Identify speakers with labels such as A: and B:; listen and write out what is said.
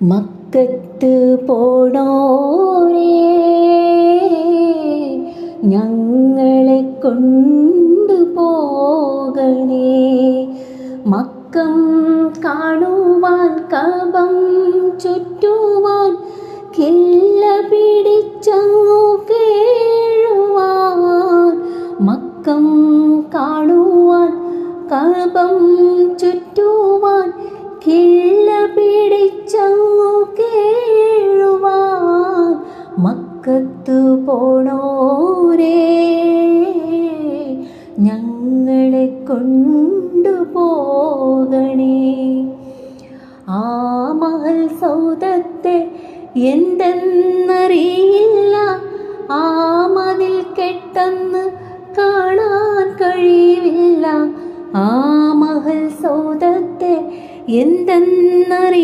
A: മക്കത്ത് പോണോരേ, ഞങ്ങളെ കൊണ്ടു പോകണേ. മക്കം കാണുവാൻ, കഅബം ചുറ്റുവാൻ, കില്ല പിടിച്ചങ്ങു കേഴുവാൻ. മക്കം കാണുവാൻ, കഅബം ചുറ്റുവാൻ, കില്ല പിടിച്ചങ്ങു കേഴുവാൻ. മക്കത്തു പോണോരേ, ഞങ്ങളെ കൊണ്ടു പോകണേ. ആ മഹൽ സൗദത്തെ എന്തെന്നറിയില്ല, ആ മതിൽ കെട്ടെന്ന് കാണാൻ കഴിയില്ല. ആ മഹൽ സൗദത്തെ എന്തെന്നറിയില്ല,